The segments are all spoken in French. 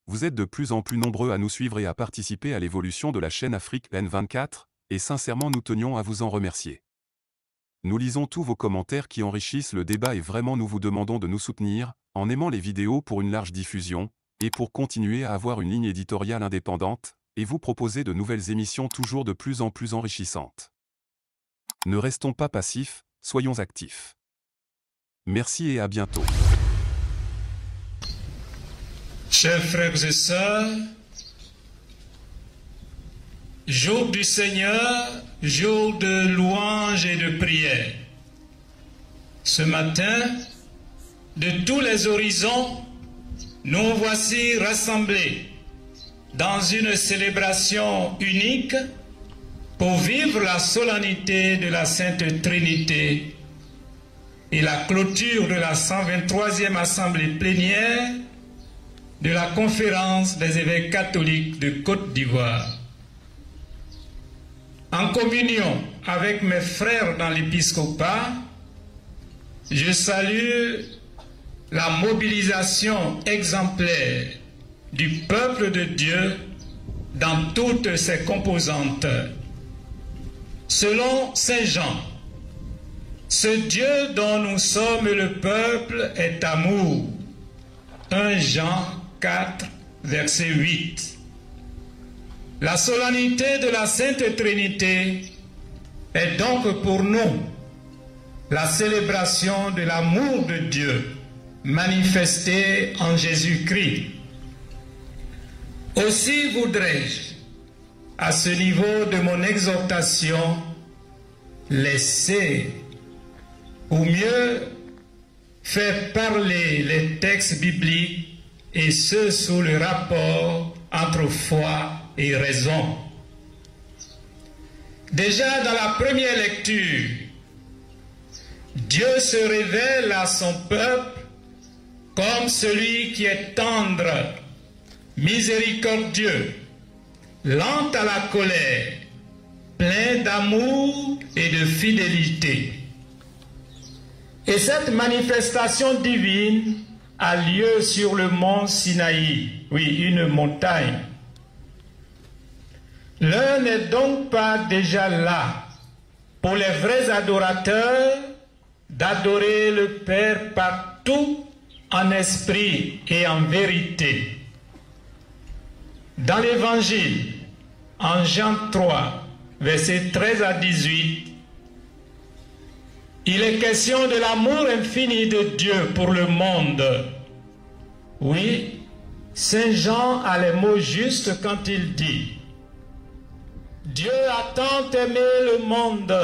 vous êtes de plus en plus nombreux à nous suivre et à participer à l'évolution de la chaîne Afrique N24, et sincèrement nous tenions à vous en remercier. Nous lisons tous vos commentaires qui enrichissent le débat et vraiment nous vous demandons de nous soutenir, en aimant les vidéos pour une large diffusion, et pour continuer à avoir une ligne éditoriale indépendante, et vous proposer de nouvelles émissions toujours de plus en plus enrichissantes. Ne restons pas passifs, soyons actifs. Merci et à bientôt. Chers frères et sœurs, jour du Seigneur, jour de louange et de prière. Ce matin, de tous les horizons, nous voici rassemblés dans une célébration unique pour vivre la solennité de la Sainte Trinité et la clôture de la 123e Assemblée plénière de la Conférence des évêques catholiques de Côte d'Ivoire. En communion avec mes frères dans l'épiscopat, je salue la mobilisation exemplaire du peuple de Dieu dans toutes ses composantes. Selon Saint Jean, ce Dieu dont nous sommes le peuple est amour. 1 Jean 4, verset 8. La solennité de la Sainte Trinité est donc pour nous la célébration de l'amour de Dieu manifesté en Jésus-Christ. Aussi voudrais-je, à ce niveau de mon exhortation, laisser, ou mieux, faire parler les textes bibliques et ce sous le rapport entre foi et raison. Déjà dans la première lecture, Dieu se révèle à son peuple comme celui qui est tendre, miséricordieux, lent à la colère, plein d'amour et de fidélité. Et cette manifestation divine a lieu sur le mont Sinaï, oui, une montagne. L'heure n'est donc pas déjà là pour les vrais adorateurs d'adorer le Père partout en esprit et en vérité. Dans l'Évangile, en Jean 3, versets 13 à 18, il est question de l'amour infini de Dieu pour le monde. Oui, Saint Jean a les mots justes quand il dit « Dieu a tant aimé le monde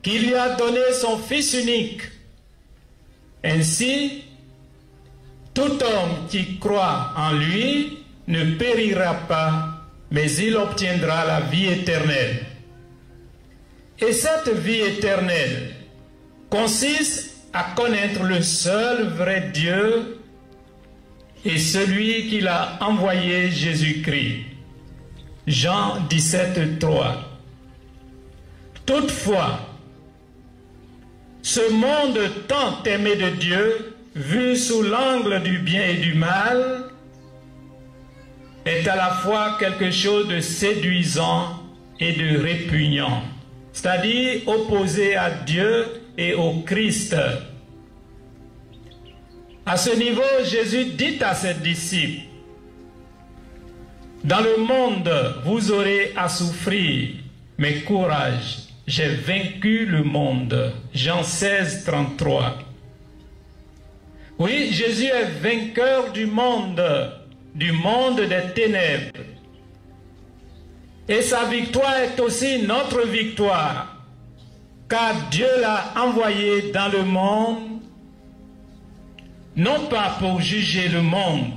qu'il lui a donné son Fils unique. Ainsi, tout homme qui croit en lui ne périra pas, mais il obtiendra la vie éternelle. » Et cette vie éternelle consiste à connaître le seul vrai Dieu et celui qu'il a envoyé, Jésus-Christ. Jean 17, 3. Toutefois, ce monde tant aimé de Dieu, vu sous l'angle du bien et du mal, est à la fois quelque chose de séduisant et de répugnant, c'est-à-dire opposé à Dieu et au Christ. À ce niveau, Jésus dit à ses disciples, « Dans le monde, vous aurez à souffrir, mais courage, j'ai vaincu le monde. » Jean 16, 33. Oui, Jésus est vainqueur du monde des ténèbres. Et sa victoire est aussi notre victoire, car Dieu l'a envoyé dans le monde, non pas pour juger le monde,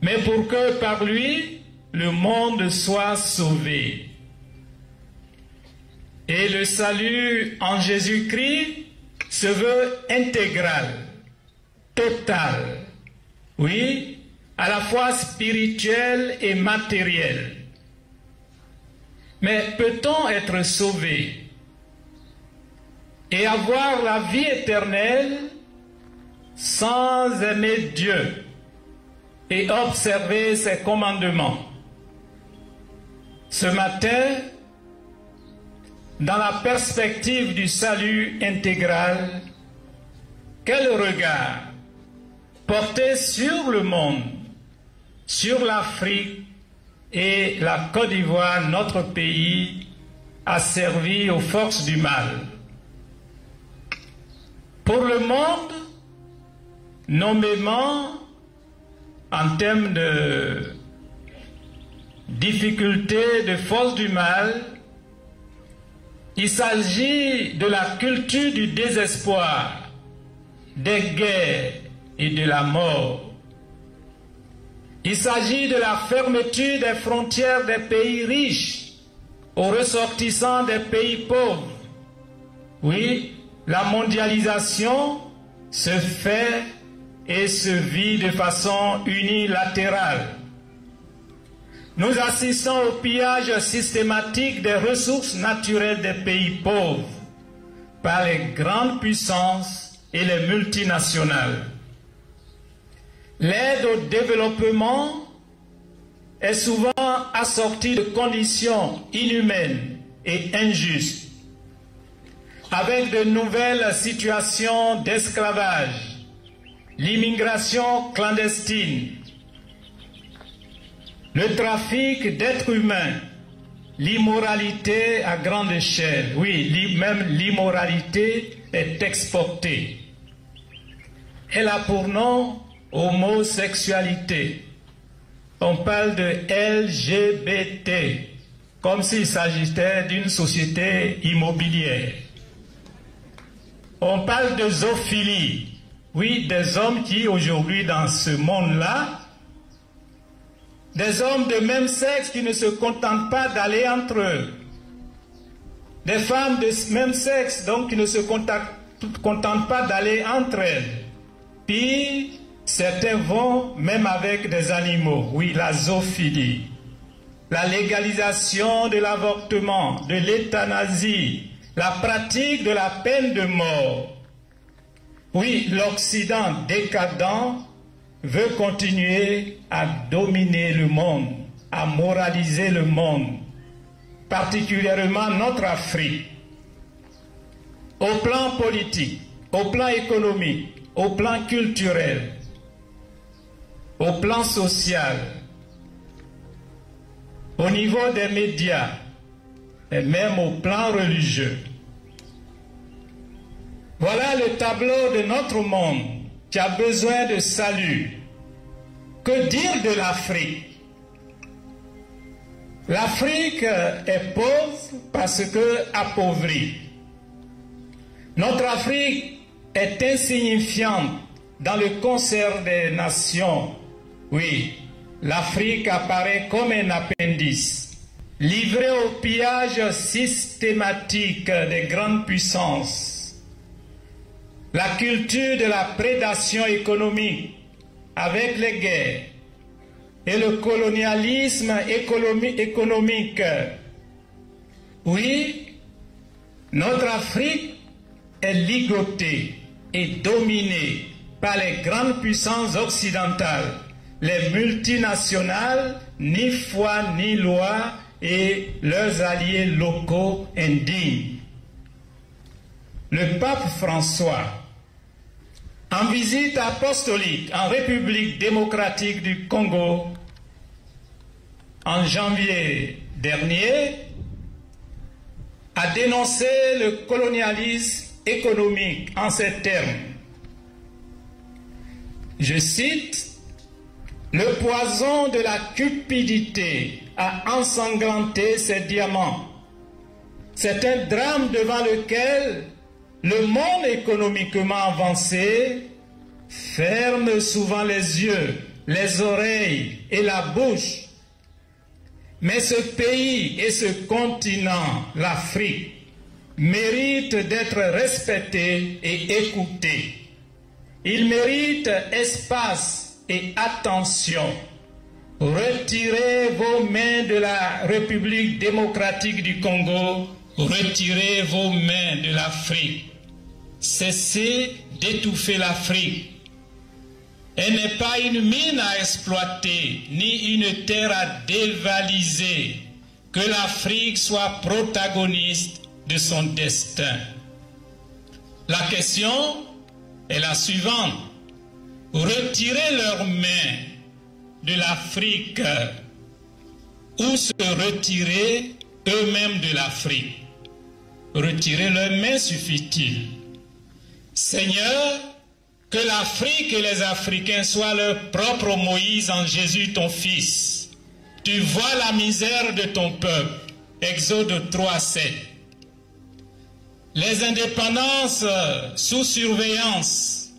mais pour que par lui, le monde soit sauvé. Et le salut en Jésus-Christ se veut intégral, total, oui, à la fois spirituel et matériel. Mais peut-on être sauvé et avoir la vie éternelle sans aimer Dieu et observer ses commandements. Ce matin, dans la perspective du salut intégral, quel regard porter sur le monde, sur l'Afrique et la Côte d'Ivoire, notre pays, a servi aux forces du mal. Pour le monde, nommément en termes de difficultés de forces du mal, il s'agit de la culture du désespoir, des guerres et de la mort. Il s'agit de la fermeture des frontières des pays riches aux ressortissants des pays pauvres. Oui, la mondialisation se fait et se vit de façon unilatérale. Nous assistons au pillage systématique des ressources naturelles des pays pauvres par les grandes puissances et les multinationales. L'aide au développement est souvent assortie de conditions inhumaines et injustes, avec de nouvelles situations d'esclavage, l'immigration clandestine, le trafic d'êtres humains, l'immoralité à grande échelle. Oui, même l'immoralité est exportée. Elle a pour nom homosexualité. On parle de LGBT, comme s'il s'agissait d'une société immobilière. On parle de zoophilie. Oui, des hommes qui aujourd'hui dans ce monde-là, des hommes de même sexe qui ne se contentent pas d'aller entre eux. Des femmes de même sexe donc qui ne se contentent pas d'aller entre elles. Puis certains vont même avec des animaux. Oui, la zoophilie. La légalisation de l'avortement, de l'euthanasie, la pratique de la peine de mort. Oui, l'Occident décadent veut continuer à dominer le monde, à moraliser le monde, particulièrement notre Afrique. Au plan politique, au plan économique, au plan culturel, au plan social, au niveau des médias et même au plan religieux. Voilà le tableau de notre monde qui a besoin de salut. Que dire de l'Afrique? L'Afrique est pauvre parce que appauvrie. Notre Afrique est insignifiante dans le concert des nations. Oui, l'Afrique apparaît comme un appendice, livré au pillage systématique des grandes puissances. La culture de la prédation économique avec les guerres et le colonialisme économique. Oui, notre Afrique est ligotée et dominée par les grandes puissances occidentales, les multinationales, ni foi ni loi, et leurs alliés locaux indignes. Le pape François, en visite apostolique en République démocratique du Congo en janvier dernier, a dénoncé le colonialisme économique en ces termes. Je cite, « Le poison de la cupidité a ensanglanté ces diamants. C'est un drame devant lequel le monde économiquement avancé ferme souvent les yeux, les oreilles et la bouche. Mais ce pays et ce continent, l'Afrique, méritent d'être respectés et écoutés. Ils méritent espace et attention. Retirez vos mains de la République démocratique du Congo, retirez vos mains de l'Afrique. Cessez d'étouffer l'Afrique. Elle n'est pas une mine à exploiter, ni une terre à dévaliser, que l'Afrique soit protagoniste de son destin. La question est la suivante. Retirer leurs mains de l'Afrique ou se retirer eux-mêmes de l'Afrique? Retirer leurs mains suffit-il? Seigneur, que l'Afrique et les Africains soient leur propre Moïse en Jésus ton Fils. Tu vois la misère de ton peuple. Exode 3:7. Les indépendances sous surveillance,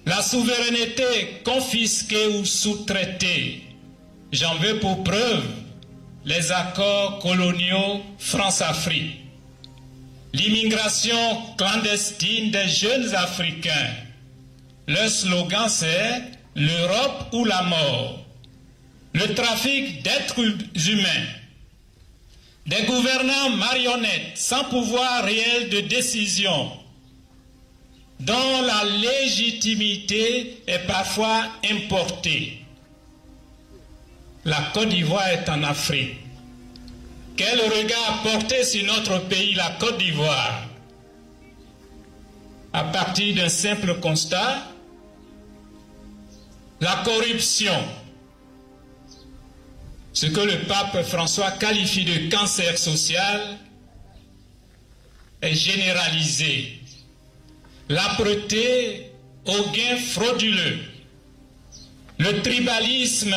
la souveraineté confisquée ou sous-traitée. J'en veux pour preuve les accords coloniaux France-Afrique. L'immigration clandestine des jeunes Africains. Leur slogan c'est « l'Europe ou la mort ». Le trafic d'êtres humains. Des gouvernants marionnettes sans pouvoir réel de décision, dont la légitimité est parfois importée. La Côte d'Ivoire est en Afrique. Quel regard porter sur notre pays, la Côte d'Ivoire? À partir d'un simple constat, la corruption, ce que le pape François qualifie de cancer social, est généralisée. L'âpreté aux gains frauduleux, le tribalisme,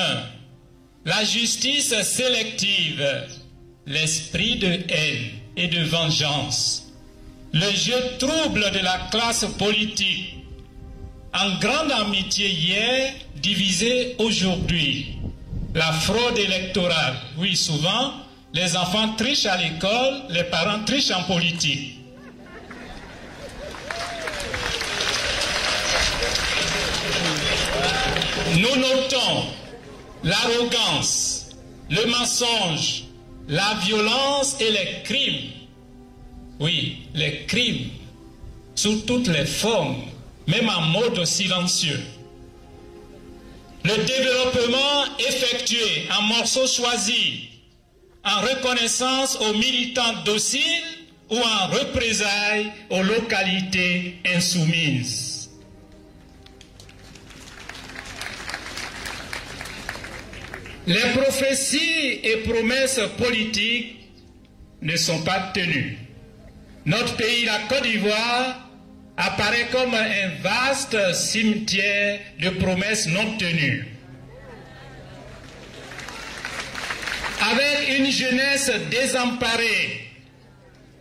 la justice sélective, l'esprit de haine et de vengeance, le jeu trouble de la classe politique, en grande amitié hier, divisée aujourd'hui, la fraude électorale. Oui, souvent, les enfants trichent à l'école, les parents trichent en politique. Nous notons l'arrogance, le mensonge, la violence et les crimes. Oui, les crimes, sous toutes les formes, même en mode silencieux. Le développement effectué en morceaux choisis, en reconnaissance aux militants dociles ou en représailles aux localités insoumises. Les prophéties et promesses politiques ne sont pas tenues. Notre pays, la Côte d'Ivoire, apparaît comme un vaste cimetière de promesses non tenues. Avec une jeunesse désemparée,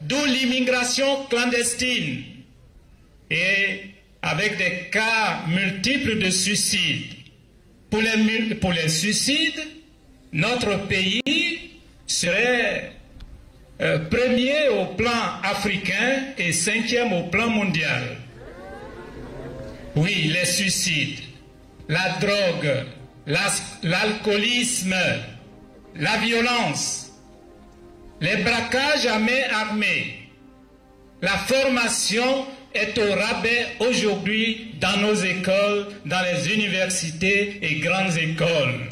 d'où l'immigration clandestine, et avec des cas multiples de suicides. Pour les suicides, notre pays serait premier au plan africain et 5e au plan mondial. Oui, les suicides, la drogue, l'alcoolisme, la violence, les braquages à main armée, la formation est au rabais aujourd'hui dans nos écoles, dans les universités et grandes écoles.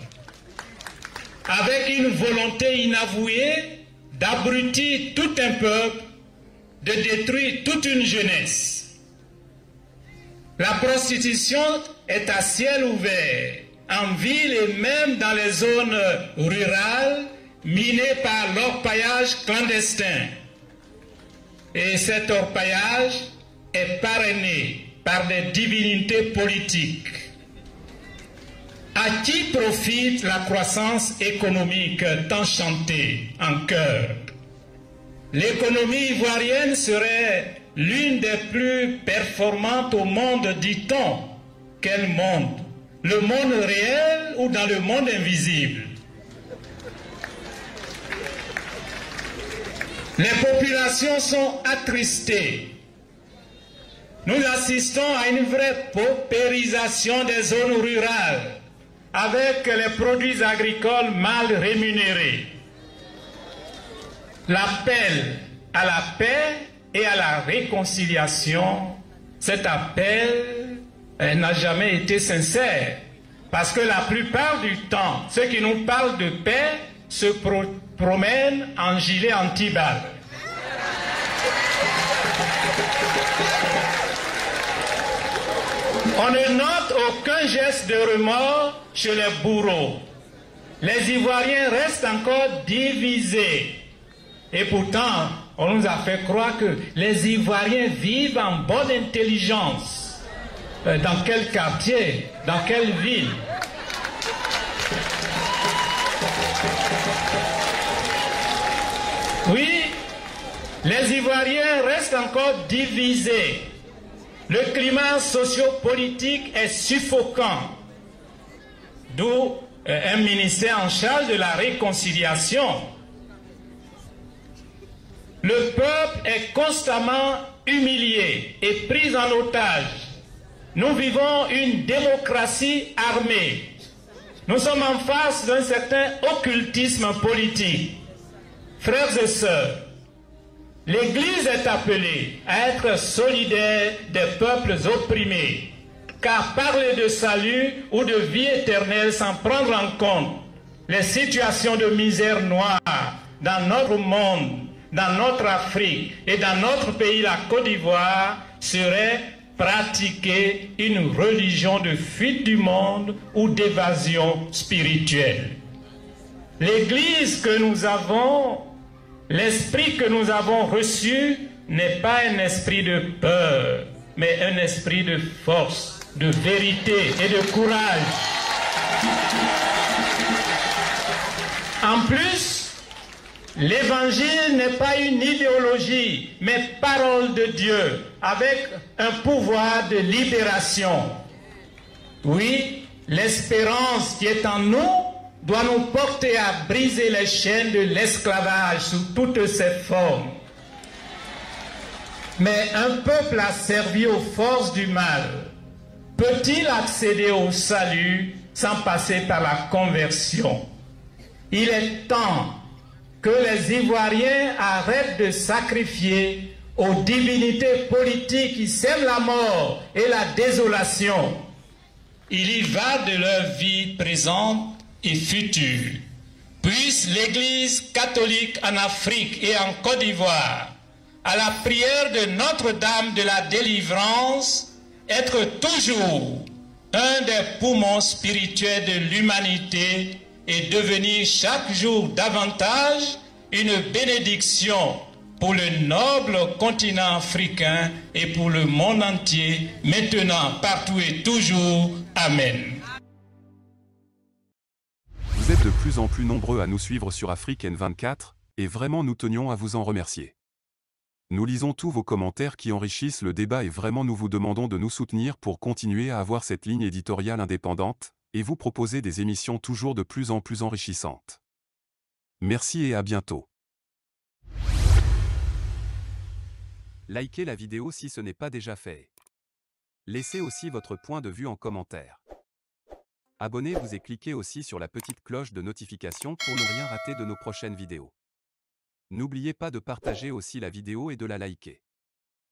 Avec une volonté inavouée d'abrutir tout un peuple, de détruire toute une jeunesse. La prostitution est à ciel ouvert, en ville et même dans les zones rurales, minées par l'orpaillage clandestin. Et cet orpaillage est parrainé par des divinités politiques. À qui profite la croissance économique tant chantée en chœur? L'économie ivoirienne serait l'une des plus performantes au monde, dit-on. Quel monde? Le monde réel ou dans le monde invisible? Les populations sont attristées. Nous assistons à une vraie paupérisation des zones rurales, avec les produits agricoles mal rémunérés. L'appel à la paix et à la réconciliation, cet appel n'a jamais été sincère. Parce que la plupart du temps, ceux qui nous parlent de paix se promènent en gilet anti-balles. On ne note aucun geste de remords chez les bourreaux. Les Ivoiriens restent encore divisés. Et pourtant, on nous a fait croire que les Ivoiriens vivent en bonne intelligence. Dans quel quartier? Dans quelle ville? Oui, les Ivoiriens restent encore divisés. Le climat sociopolitique est suffocant. D'où un ministère en charge de la réconciliation. Le peuple est constamment humilié et pris en otage. Nous vivons une démocratie armée. Nous sommes en face d'un certain occultisme politique. Frères et sœurs, l'Église est appelée à être solidaire des peuples opprimés, car parler de salut ou de vie éternelle sans prendre en compte les situations de misère noire dans notre monde, dans notre Afrique et dans notre pays, la Côte d'Ivoire, serait pratiquer une religion de fuite du monde ou d'évasion spirituelle. L'Église que nous avons, l'esprit que nous avons reçu n'est pas un esprit de peur, mais un esprit de force, de vérité et de courage. En plus, l'Évangile n'est pas une idéologie, mais parole de Dieu, avec un pouvoir de libération. Oui, l'espérance qui est en nous doit nous porter à briser les chaînes de l'esclavage sous toutes ses formes. Mais un peuple asservi aux forces du mal peut-il accéder au salut sans passer par la conversion? Il est temps que les Ivoiriens arrêtent de sacrifier aux divinités politiques qui sèment la mort et la désolation. Il y va de leur vie présente et future. Puisse l'Église catholique en Afrique et en Côte d'Ivoire, à la prière de Notre-Dame de la Délivrance, être toujours un des poumons spirituels de l'humanité et devenir chaque jour davantage une bénédiction pour le noble continent africain et pour le monde entier, maintenant, partout et toujours. Amen. Vous êtes de plus en plus nombreux à nous suivre sur Afrique N24, et vraiment nous tenions à vous en remercier. Nous lisons tous vos commentaires qui enrichissent le débat et vraiment nous vous demandons de nous soutenir pour continuer à avoir cette ligne éditoriale indépendante, et vous proposer des émissions toujours de plus en plus enrichissantes. Merci et à bientôt. Likez la vidéo si ce n'est pas déjà fait. Laissez aussi votre point de vue en commentaire. Abonnez-vous et cliquez aussi sur la petite cloche de notification pour ne rien rater de nos prochaines vidéos. N'oubliez pas de partager aussi la vidéo et de la liker.